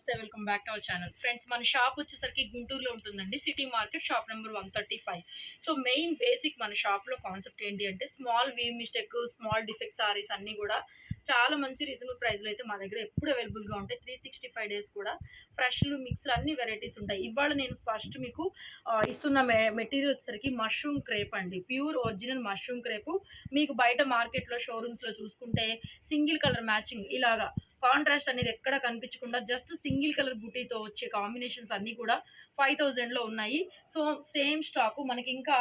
నమస్తే, welcome back to our channel. Friends, మన shop వచ్చేసరికి గుంటూరులో ఉంటుందండి. City market, shop number 135. So main basic మన షాప్లో కాన్సెప్ట్ ఏంటి అంటే small weave mistake, small defect saris అన్నీ కూడా చాలా మంచి రీజనబుల్ ప్రైస్లో అయితే మా దగ్గర ఎప్పుడు అవైలబుల్గా ఉంటాయి. 365 డేస్ కూడా ఫ్రెష్లు, మిక్స్లు అన్ని వెరైటీస్ ఉంటాయి. ఇవాళ నేను ఫస్ట్ మీకు ఇస్తున్న మెటీరియల్ వచ్చేసరికి మష్రూమ్ క్రేప్ అండి. Pure original mushroom crepe. మీకు బయట మార్కెట్లో షోరూమ్స్లో చూసుకుంటే సింగిల్ కలర్ మ్యాచింగ్ ఇలాగా కాంట్రాస్ట్ అనేది ఎక్కడ కనిపించకుండా జస్ట్ సింగిల్ కలర్ బుటీతో వచ్చే కాంబినేషన్స్ అన్నీ కూడా 5000లో ఉన్నాయి. సో సేమ్ స్టాకు మనకి ఇంకా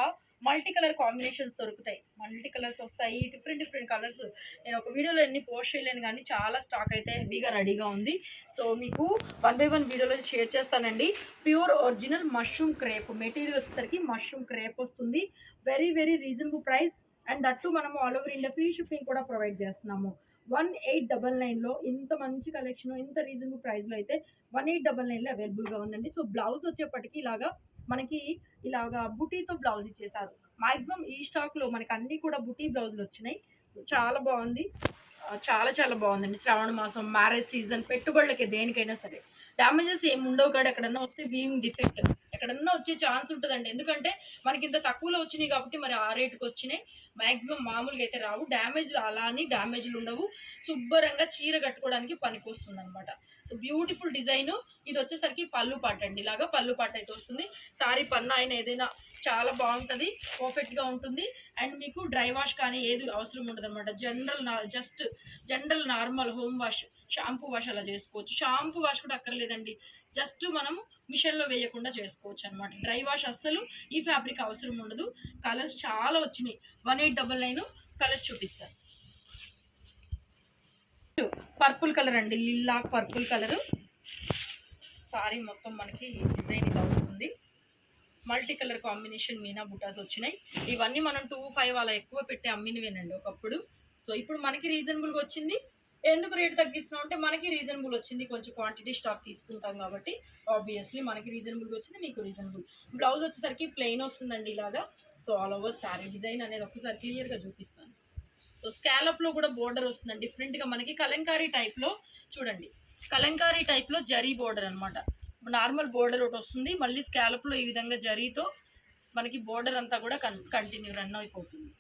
మల్టీ కలర్ కాంబినేషన్స్ దొరుకుతాయి. మల్టీ కలర్స్ వస్తాయి, డిఫరెంట్ డిఫరెంట్ కలర్స్. నేను ఒక వీడియోలో ఎన్ని పోస్ట్ చేయలేను కానీ చాలా స్టాక్ అయితే హెవీగా రెడీగా ఉంది. సో మీకు 1 by 1 వీడియోలో షేర్ చేస్తానండి. Pure original mushroom crepe material వచ్చేసరికి మష్రూమ్ క్రేప్ వస్తుంది. Very very reasonable price. And that మనము all over India free shipping కూడా ప్రొవైడ్ చేస్తున్నాము. 1899లో ఇంత మంచి కలెక్షన్, ఇంత రీజనబుల్ ప్రైస్లో అయితే 1899లో అవైలబుల్గా ఉందండి. సో బ్లౌజ్ వచ్చేప్పటికి ఇలాగా మనకి ఇలాగా బుటీతో బ్లౌజ్ ఇచ్చేసారు. మాక్సిమం ఈ స్టాక్లో మనకి అన్నీ కూడా బుటీ బ్లౌజులు వచ్చినాయి. చాలా బాగుంది, చాలా చాలా బాగుందండి. శ్రావణ మాసం, మ్యారేజ్ సీజన్, పెట్టుబడులకి దేనికైనా సరే డ్యామేజెస్ ఏమి ఉండవు. కాదు ఎక్కడన్నా వస్తే వీవింగ్ డిఫెక్ట్ ఎక్కడన్నా వచ్చే ఛాన్స్ ఉంటుందండి. ఎందుకంటే మనకి ఇంత తక్కువలో వచ్చినాయి కాబట్టి మరి ఆ రేటుకి వచ్చినాయి. మ్యాక్సిమం మామూలుగా అయితే రావు. డ్యామేజ్లు అలా అని డ్యామేజ్లు ఉండవు. శుభ్రంగా చీర కట్టుకోవడానికి పనికి వస్తుంది అనమాట. So beautiful design. ఇది వచ్చేసరికి పళ్ళు పాట అండి. ఇలాగా పళ్ళు పాట అయితే వస్తుంది. సారీ పన్నా అయినా ఏదైనా చాలా బాగుంటుంది, పర్ఫెక్ట్గా ఉంటుంది. అండ్ మీకు డ్రై వాష్ కానీ ఏది అవసరం ఉండదు అనమాట. General normal home wash, shampoo wash అలా చేసుకోవచ్చు. షాంపూ వాష్ కూడా అక్కర్లేదండి, జస్ట్ మనము మిషన్లో వేయకుండా చేసుకోవచ్చు అనమాట. డ్రై వాష్ అస్సలు ఈ ఫ్యాబ్రిక్ అవసరం ఉండదు. కలర్స్ చాలా వచ్చినాయి. 1899 కలర్స్ చూపిస్తాను. పర్పుల్ కలర్ అండి, లిల్లాక్ పర్పుల్ కలరు. సారీ మొత్తం మనకి డిజైన్ ఇలా వస్తుంది. మల్టీ కలర్ కాంబినేషన్ మీనా బుటాస్ వచ్చినాయి. ఇవన్నీ మనం 25 అలా ఎక్కువ పెట్టి అమ్మినవేనండి ఒకప్పుడు. సో ఇప్పుడు మనకి రీజనబుల్గా వచ్చింది. ఎందుకు రేటు తగ్గిస్తున్నాం అంటే మనకి రీజనబుల్ వచ్చింది, కొంచెం క్వాంటిటీ స్టాక్ తీసుకుంటాం కాబట్టి ఆబ్వియస్లీ మనకి రీజనబుల్గా వచ్చింది, మీకు రీజనబుల్. బ్లౌజ్ వచ్చేసరికి ప్లెయిన్ వస్తుందండి ఇలాగా. So all over sari design అనేది ఒకసారి క్లియర్గా చూపిస్తాను. సో స్కాలప్లో కూడా బోర్డర్ వస్తుందండి డిఫరెంట్గా. మనకి కలంకారీ టైప్లో చూడండి, కలంకారీ టైప్లో జరీ బోర్డర్ అనమాట. నార్మల్ బోర్డర్ ఒకటి వస్తుంది, మళ్ళీ స్కాలప్లో ఈ విధంగా జరీతో మనకి బోర్డర్ అంతా కూడా కంటిన్యూ రన్ అయిపోతుంది.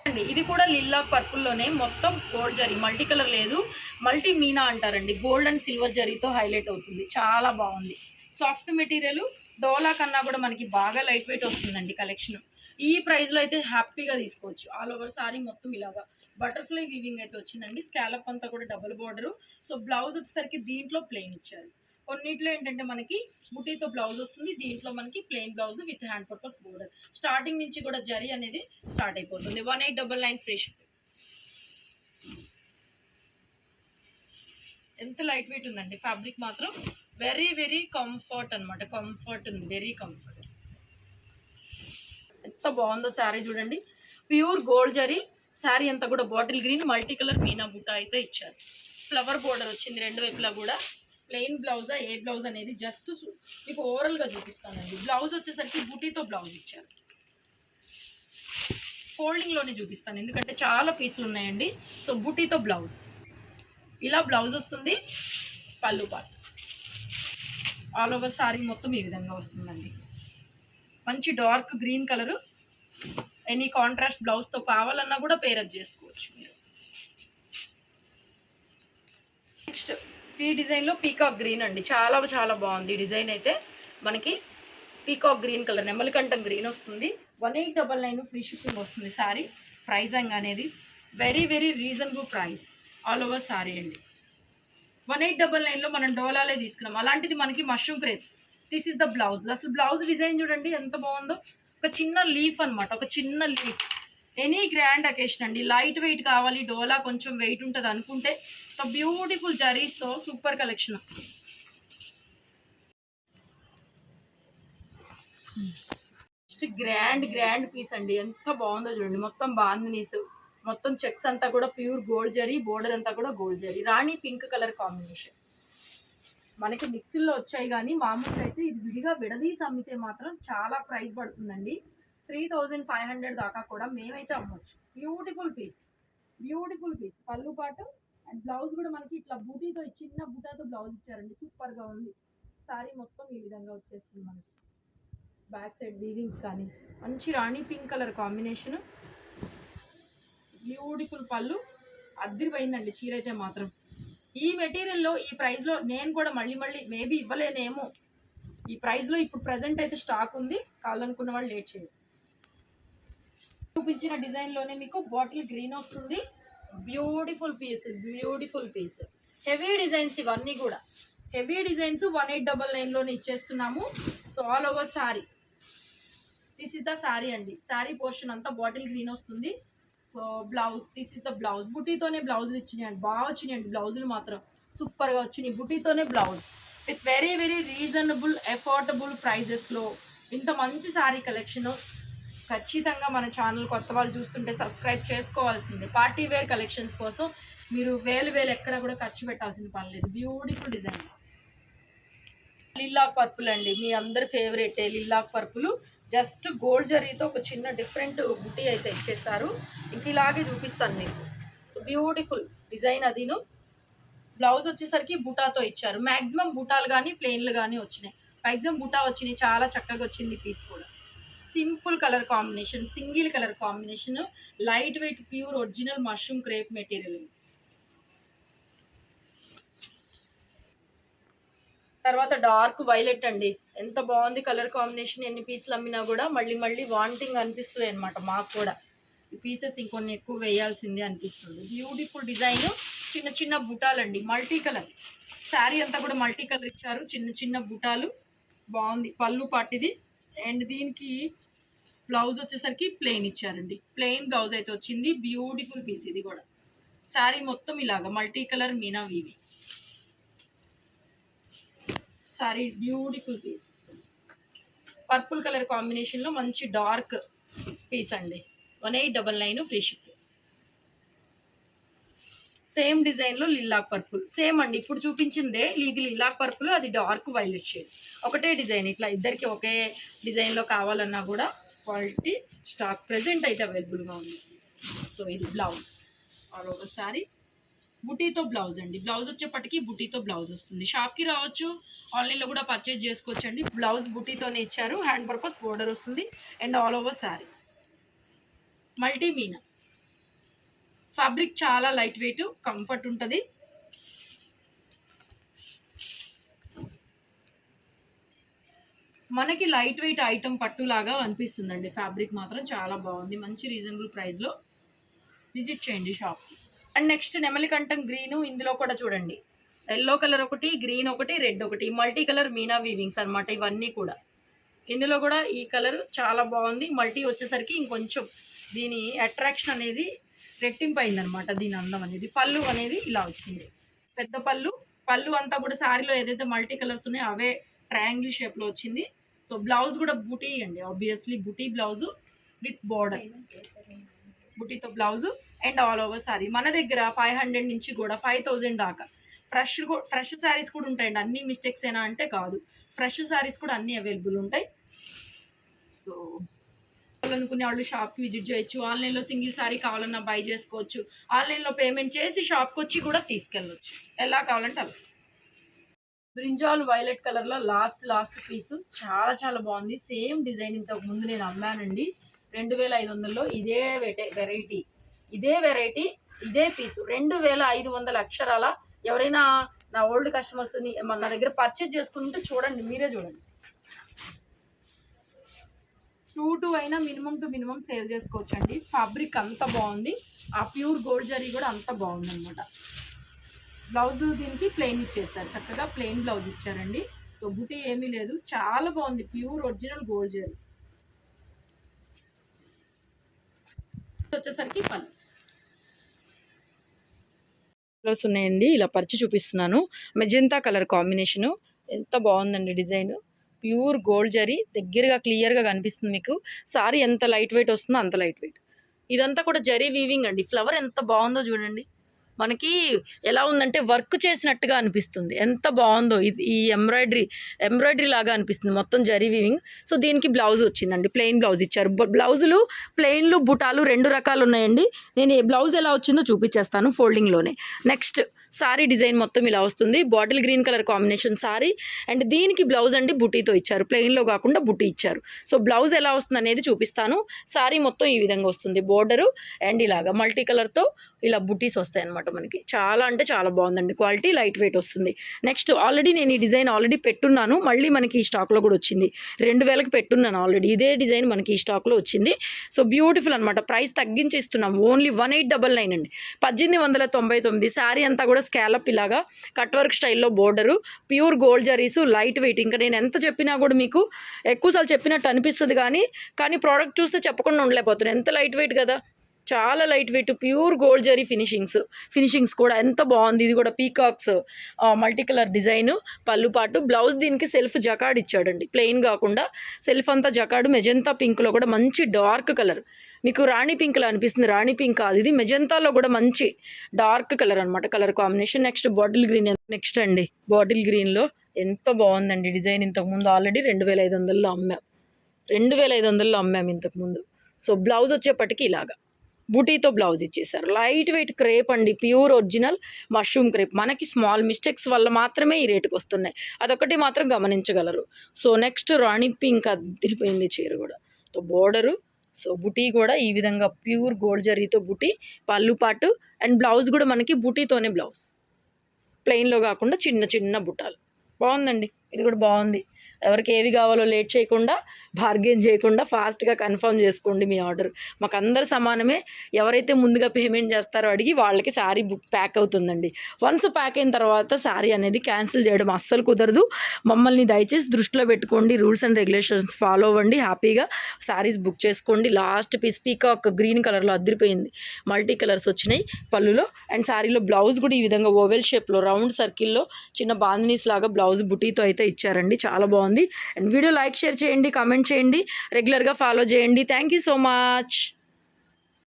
అండి ఇది కూడా లిల్లా పర్పుల్లోనే మొత్తం గోల్డ్ జరీ, మల్టీ కలర్ లేదు, మల్టీ మీనా అంటారండి. గోల్డ్ అండ్ సిల్వర్ జరీతో హైలైట్ అవుతుంది. చాలా బాగుంది. సాఫ్ట్ మెటీరియల్, డోలా కన్నా కూడా మనకి బాగా లైట్ వెయిట్ వస్తుందండి కలెక్షన్. ఈ ప్రైస్లో అయితే హ్యాపీగా తీసుకోవచ్చు. ఆల్ ఓవర్ సారీ మొత్తం ఇలాగా బటర్ఫ్లై వీవింగ్ అయితే వచ్చిందండి. స్కాలప్ అంతా కూడా డబుల్ బోర్డరు. సో బ్లౌజ్ వచ్చేసరికి దీంట్లో ప్లెయిన్ ఇచ్చారు. కొన్నిట్లో ఏంటంటే మనకి బుటీతో బ్లౌజ్ వస్తుంది, దీంట్లో మనకి plain blouse with hand purpose border. Starting నుంచి కూడా జరీ అనేది స్టార్ట్ అయిపోతుంది. 1899 ఫ్రీ షిప్పింగ్. ఎంత లైట్ వెయిట్ ఉందండి ఫ్యాబ్రిక్ మాత్రం. వెరీ వెరీ కంఫర్ట్ అనమాట. కంఫర్ట్ ఉంది, వెరీ కంఫర్ట్. ఎంత బాగుందో శారీ చూడండి. ప్యూర్ గోల్డ్ జరీ శారీ అంతా కూడా bottle green multi colour Meena బుట్ట అయితే ఇచ్చారు. ఫ్లవర్ బోర్డర్ వచ్చింది రెండు వైపులా కూడా. ప్లెయిన్ బ్లౌజా ఏ బ్లౌజ్ అనేది జస్ట్ మీకు ఓవరాల్గా చూపిస్తానండి. బ్లౌజ్ వచ్చేసరికి బుటీతో బ్లౌజ్ ఇచ్చారు. ఫోల్డింగ్లోనే చూపిస్తాను ఎందుకంటే చాలా పీసులు ఉన్నాయండి. సో బుటీతో బ్లౌజ్, ఇలా బ్లౌజ్ వస్తుంది. పళ్ళు పార్ట్ ఆల్ ఓవర్ సారీ మొత్తం ఈ విధంగా వస్తుందండి. మంచి dark green colour. Any contrast బ్లౌజ్తో కావాలన్నా కూడా పేరప్ చేసుకోవచ్చు మీరు. నెక్స్ట్ ఈ డిజైన్లో పీకాక్ గ్రీన్ అండి. చాలా చాలా బాగుంది డిజైన్ అయితే. మనకి పీకాక్ గ్రీన్ కలర్, నెమలికంఠం గ్రీన్ వస్తుంది. 1899 ఫ్రీ షిప్పింగ్ వస్తుంది సారీ. ప్రైజింగ్ అనేది very very reasonable price. All over sari అండి. 1899లో మనం డోలాలే తీసుకున్నాం. అలాంటిది మనకి mushroom crepes. This is the blouse. అసలు బ్లౌజ్ డిజైన్ చూడండి ఎంత బాగుందో. ఒక చిన్న లీఫ్ అనమాట, ఒక చిన్న లీఫ్. ఎనీ గ్రాండ్ అకేషన్ అండి. లైట్ వెయిట్ కావాలి, డోలా కొంచెం వెయిట్ ఉంటుంది అనుకుంటే బ్యూటిఫుల్ జరీస్తో సూపర్ కలెక్షన్. గ్రాండ్ పీస్ అండి. ఎంత బాగుందో చూడండి. మొత్తం బాందినీస్, మొత్తం చెక్స్ అంతా కూడా ప్యూర్ గోల్డ్ జరీ, బోర్డర్ అంతా కూడా గోల్డ్ జరీ. రాణి పింక్ కలర్ కాంబినేషన్. మనకి మిక్సీల్లో వచ్చాయి కానీ మామూలుగా అయితే ఇది విడిగా విడదీసి అమ్మితే మాత్రం చాలా ప్రైస్ పడుతుందండి. 3500 దాకా కూడా మేమైతే అమ్మొచ్చు. Beautiful piece, beautiful piece. పళ్ళు పాటు అండ్ బ్లౌజ్ కూడా మనకి ఇట్లా బూటీతో చిన్న బూటాతో బ్లౌజ్ ఇచ్చారండి, సూపర్గా ఉంది. సారీ మొత్తం ఈ విధంగా వచ్చేస్తుంది మనకి. బ్యాక్ సైడ్ వీవింగ్స్ కానీ మంచి రాణి పింక్ కలర్ కాంబినేషన్, బ్యూటిఫుల్ పళ్ళు, అద్దరిపోయిందండి చీర అయితే మాత్రం. ఈ మెటీరియల్లో ఈ ప్రైస్లో నేను కూడా మళ్ళీ మేబీ ఇవ్వలేనేమో. ఈ ప్రైస్లో ఇప్పుడు ప్రజెంట్ అయితే స్టాక్ ఉంది, కావాలనుకున్న వాళ్ళు లేట్ చేయరు. చూపించిన డిజైన్లోనే మీకు బాటిల్ గ్రీన్ వస్తుంది. బ్యూటిఫుల్ పీస్, హెవీ డిజైన్స్ ఇవన్నీ కూడా హెవీ డిజైన్స్ 1899లోనే ఇచ్చేస్తున్నాము. So all over sari, this is the sari అండి. సారీ పోర్షన్ అంతా బాటిల్ గ్రీన్ వస్తుంది. So blouse, this is the blouse. బుటీతోనే బ్లౌజులు ఇచ్చినాయండి, బాగా వచ్చినాయండి బ్లౌజులు మాత్రం సూపర్గా వచ్చినాయి. బుటీతోనే blouse with very reasonable affordable ప్రైజెస్లో ఇంత మంచి సారీ కలెక్షన్. ఖచ్చితంగా మన ఛానల్ కొత్త వాళ్ళు చూస్తుంటే సబ్స్క్రైబ్ చేసుకోవాల్సిందే. పార్టీ వేర్ కలెక్షన్స్ కోసం మీరు వేలు ఎక్కడ కూడా ఖర్చు పెట్టాల్సిన పని లేదు. Beautiful design. లిల్లాక్ పర్పుల్ అండి, మీ అందరి favourite lilac purple. Just gold జరీతో ఒక చిన్న డిఫరెంట్ బుటీ అయితే ఇచ్చేసారు. ఇంక ఇలాగే చూపిస్తాను మీకు. సో బ్యూటిఫుల్ డిజైన్ అదిను. బ్లౌజ్ వచ్చేసరికి బుటాతో ఇచ్చారు. మ్యాక్సిమం బుటాలు కానీ ప్లెయిన్లు కానీ వచ్చినాయి. మ్యాక్సిమం బుటా వచ్చినాయి, చాలా చక్కగా వచ్చింది పీస్ కూడా. Simple colour combination, single colour combination, light weight pure original mushroom crepe material. తర్వాత డార్క్ వైలెట్ అండి, ఎంత బాగుంది కలర్ కాంబినేషన్. ఎన్ని పీసులు అమ్మినా కూడా మళ్ళీ వాంటింగ్ అనిపిస్తుంది అనమాట మాకు కూడా. ఈ పీసెస్ ఇంకొన్ని ఎక్కువ వేయాల్సిందే అనిపిస్తుంది. బ్యూటిఫుల్ డిజైన్, చిన్న బుటాలండి, మల్టీ కలర్. శారీ అంతా కూడా మల్టీ కలర్ ఇచ్చారు, చిన్న బుటాలు. బాగుంది పళ్ళు పాటిది. అండ్ దీనికి బ్లౌజ్ వచ్చేసరికి ప్లెయిన్ ఇచ్చారండి, ప్లెయిన్ బ్లౌజ్ అయితే వచ్చింది. బ్యూటిఫుల్ పీస్ ఇది కూడా. శారీ మొత్తం ఇలాగా మల్టీ కలర్ మీనా వీవి sari. Beautiful piece, purple colour కాంబినేషన్లో మంచి డార్క్ పీస్ అండి. 1899 ఫ్రీ షిప్. సేమ్ డిజైన్లో లిల్లాక్ పర్పుల్, సేమ్ అండి ఇప్పుడు చూపించిందే. ఇది లిల్లాక్ పర్పుల్, అది డార్క్ వైలెట్ షేడ్. ఒకటే డిజైన్, ఇట్లా ఇద్దరికి ఒకే డిజైన్లో కావాలన్నా కూడా క్వాలిటీ స్టాక్ ప్రెజెంట్ అయితే అవైలబుల్గా ఉంది. సో ఇది బ్లౌజ్, ఆల్ ఓవర్ సారీ బుటీతో బ్లౌజ్ అండి. బ్లౌజ్ వచ్చేప్పటికి బుటీతో బ్లౌజ్ వస్తుంది. షాప్కి రావచ్చు, ఆన్లైన్లో కూడా పర్చేజ్ చేసుకోవచ్చు అండి. బ్లౌజ్ బుటీతోనే ఇచ్చారు, హ్యాండ్ పర్పస్ బోర్డర్ వస్తుంది. And all over sorry multi Meena. Fabric చాలా లైట్ వెయిట్, కంఫర్ట్ ఉంటుంది. మనకి లైట్ వెయిట్ ఐటమ్ పట్టులాగా అనిపిస్తుందండి. ఫ్యాబ్రిక్ మాత్రం చాలా బాగుంది, మంచి రీజనబుల్ ప్రైస్లో. విజిట్ చేయండి షాప్కి. అండ్ నెక్స్ట్ నెమలికంఠం గ్రీను. ఇందులో కూడా చూడండి, ఎల్లో కలర్ ఒకటి, గ్రీన్ ఒకటి, రెడ్ ఒకటి, మల్టీ కలర్ మీనా వీవింగ్స్ అనమాట ఇవన్నీ కూడా. ఇందులో కూడా ఈ కలర్ చాలా బాగుంది. మల్టీ వచ్చేసరికి ఇంకొంచెం దీని అట్రాక్షన్ అనేది రెట్టింపు అయిందనమాట, దీని అందం అనేది. పళ్ళు అనేది ఇలా వచ్చింది, పెద్ద పళ్ళు అంతా కూడా శారీలో ఏదైతే మల్టీ కలర్స్ ఉన్నాయో అవే ట్రయాంగిల్ షేప్లో వచ్చింది. సో బ్లౌజ్ కూడా బుటీ అండి, ఆబ్వియస్లీ బుటీ బ్లౌజు విత్ బోర్డర్, బుటీతో blouse. And all over sari మన దగ్గర 500 నుంచి కూడా 5000 దాకా ఫ్రెష్ శారీస్ కూడా ఉంటాయండి. అన్ని మిస్టేక్స్ ఏనా అంటే కాదు, ఫ్రెష్ శారీస్ కూడా అన్నీ అవైలబుల్ ఉంటాయి. సో అనుకునే వాళ్ళు షాప్కి విజిట్ చేయొచ్చు. ఆన్లైన్లో సింగిల్ శారీ కావాలన్నా బై చేసుకోవచ్చు. ఆన్లైన్లో పేమెంట్ చేసి షాప్కి వచ్చి కూడా తీసుకెళ్ళవచ్చు, ఎలా కావాలంటే అలా. బ్రింజాల్ వైలెట్ కలర్లో లాస్ట్ పీసు చాలా బాగుంది. సేమ్ డిజైన్ ఇంతకు ముందు నేను అమ్మానండి 2500లో. ఇదే వెరైటీ ఇదే పీసు 2500 అక్షరాల. ఎవరైనా నా ఓల్డ్ కస్టమర్స్ని నా దగ్గర పర్చేజ్ చేసుకుంటే చూడండి, మీరే చూడండి. 2 అయినా మినిమం సేల్ చేసుకోవచ్చు అండి. ఫ్యాబ్రిక్ అంత బాగుంది, ఆ ప్యూర్ గోల్డ్ జరీ కూడా అంత బాగుంది అనమాట. బ్లౌజ్ దీనికి ప్లెయిన్ ఇచ్చేసారు, చక్కగా ప్లెయిన్ బ్లౌజ్ ఇచ్చారండి. సో బుటీ ఏమీ లేదు, చాలా బాగుంది, ప్యూర్ ఒరిజినల్ గోల్డ్ జరీ. వచ్చేసరికి పళ్ళు కలర్స్ ఉన్నాయండి, ఇలా పరిచి చూపిస్తున్నాను. మెజెంతా కలర్ కాంబినేషను ఎంత బాగుందండి డిజైన్. ప్యూర్ గోల్డ్ జరీ దగ్గరగా క్లియర్గా కనిపిస్తుంది మీకు. సారీ ఎంత లైట్ వెయిట్ వస్తుందో అంత లైట్ వెయిట్. ఇదంతా కూడా జరీ వీవింగ్ అండి. ఫ్లవర్ ఎంత బాగుందో చూడండి, మనకి ఎలా ఉందంటే వర్క్ చేసినట్టుగా అనిపిస్తుంది. ఎంత బాగుందో ఇది, ఈ ఎంబ్రాయిడరీ లాగా అనిపిస్తుంది మొత్తం జరీ వీవింగ్. సో దీనికి బ్లౌజ్ వచ్చిందండి, ప్లెయిన్ బ్లౌజ్ ఇచ్చారు. బ్లౌజులు ప్లెయిన్లు బుటాలు 2 రకాలు ఉన్నాయండి. నేను ఏ బ్లౌజ్ ఎలా వచ్చిందో చూపించేస్తాను ఫోల్డింగ్లోనే. నెక్స్ట్ సారీ డిజైన్ మొత్తం ఇలా వస్తుంది, bottle green colour combination sorry. And దీనికి బ్లౌజ్ అండి బుటీతో ఇచ్చారు, ప్లెయిన్లో కాకుండా బుటీ ఇచ్చారు. సో బ్లౌజ్ ఎలా వస్తుంది అనేది చూపిస్తాను. సారీ మొత్తం ఈ విధంగా వస్తుంది, బోర్డరు అండ్ ఇలాగా మల్టీ కలర్తో ఇలా బుటీస్ వస్తాయి అనమాట మనకి. చాలా అంటే చాలా బాగుందండి, క్వాలిటీ లైట్ వెయిట్ వస్తుంది. నెక్స్ట్ ఆల్రెడీ నేను ఈ డిజైన్ ఆల్రెడీ పెట్టున్నాను, మళ్ళీ మనకి ఈ స్టాక్లో కూడా వచ్చింది. 2000కి పెట్టున్నాను ఆల్రెడీ, ఇదే డిజైన్ మనకి ఈ స్టాక్లో వచ్చింది. సో బ్యూటిఫుల్ అనమాట, ప్రైస్ తగ్గించి ఇస్తున్నాం, ఓన్లీ 1899 అండి, 1899. శారీ అంతా కూడా స్కాలప్ ఇలాగా కట్ వర్క్ స్టైల్లో border, pure gold zaris, light weight. ఇంకా నేను ఎంత చెప్పినా కూడా మీకు ఎక్కువసార్లు చెప్పినట్టు అనిపిస్తుంది, కానీ ప్రోడక్ట్ చూస్తే చెప్పకుండా ఉండలేకపోతున్నాను, ఎంత లైట్ వెయిట్ కదా, చాలా light weight, pure gold zari finishings కూడా ఎంత బాగుంది. ఇది కూడా పీకాక్స్ మల్టీ కలర్ డిజైన్, పళ్ళు పాటు. బ్లౌజ్ దీనికి సెల్ఫ్ జకాడ్ ఇచ్చాడండి, ప్లెయిన్ కాకుండా సెల్ఫ్ అంతా జకాడు. మెజంతా పింక్లో కూడా మంచి డార్క్ కలర్, మీకు రాణి పింక్లో అనిపిస్తుంది, రాణి పింక్ కాదు ఇది, మెజంతాలో కూడా మంచి డార్క్ కలర్ అనమాట, colour combination. Next bottle green. Next అండి బాటిల్ గ్రీన్లో ఎంత బాగుందండి డిజైన్. ఇంతకుముందు ఆల్రెడీ 2500లో అమ్మాం, 2500లో అమ్మాం ఇంతకుముందు. సో బ్లౌజ్ వచ్చేప్పటికి ఇలాగా బూటీతో బ్లౌజ్ ఇచ్చేసారు, లైట్ వెయిట్ క్రేప్ అండి, ప్యూర్ ఒరిజినల్ మష్రూమ్ క్రేప్. మనకి స్మాల్ మిస్టేక్స్ వల్ల మాత్రమే ఈ రేటుకి వస్తున్నాయి, అదొకటి మాత్రం గమనించగలరు. సో నెక్స్ట్ రాణి పింక్ అదిరిపోయింది చీర కూడా. సో బోర్డరు, సో బుటీ కూడా ఈ విధంగా ప్యూర్ గోల్డ్ జరీతో బుటీ, పళ్ళు పాటు. అండ్ బ్లౌజ్ కూడా మనకి బుటీతోనే బ్లౌజ్, ప్లెయిన్లో కాకుండా చిన్న చిన్న బుట్టాలు. బాగుందండి, ఇది కూడా బాగుంది. ఎవరికి ఏవి కావాలో లేట్ చేయకుండా, బార్గెన్ చేయకుండా ఫాస్ట్గా కన్ఫర్మ్ చేసుకోండి మీ ఆర్డర్. మాకు అందరు సమానమే, ఎవరైతే ముందుగా పేమెంట్ చేస్తారో అడిగి వాళ్ళకి శారీ ప్యాక్ అవుతుందండి. వన్స్ ప్యాక్ అయిన తర్వాత శారీ అనేది క్యాన్సిల్ చేయడం అస్సలు కుదరదు. మమ్మల్ని దయచేసి దృష్టిలో పెట్టుకోండి, రూల్స్ అండ్ రెగ్యులేషన్స్ ఫాలో అవ్వండి, హ్యాపీగా శారీస్ బుక్ చేసుకోండి. లాస్ట్ పీస్ పీకాక్ గ్రీన్ కలర్లో అదిరిపోయింది, మల్టీ కలర్స్ వచ్చినాయి పళ్ళులో. అండ్ శారీలో బ్లౌజ్ కూడా ఈ విధంగా ఓవెల్ షేప్లో రౌండ్ సర్కిల్లో చిన్న బాందినీస్ లాగా బ్లౌజ్ బుటీతో అయితే ఇచ్చారండి, చాలా బాగుంది. అండ్ వీడియో లైక్, షేర్ చేయండి, కామెంట్ చేయండి, రెగ్యులర్గా ఫాలో చేయండి. Thank you so much.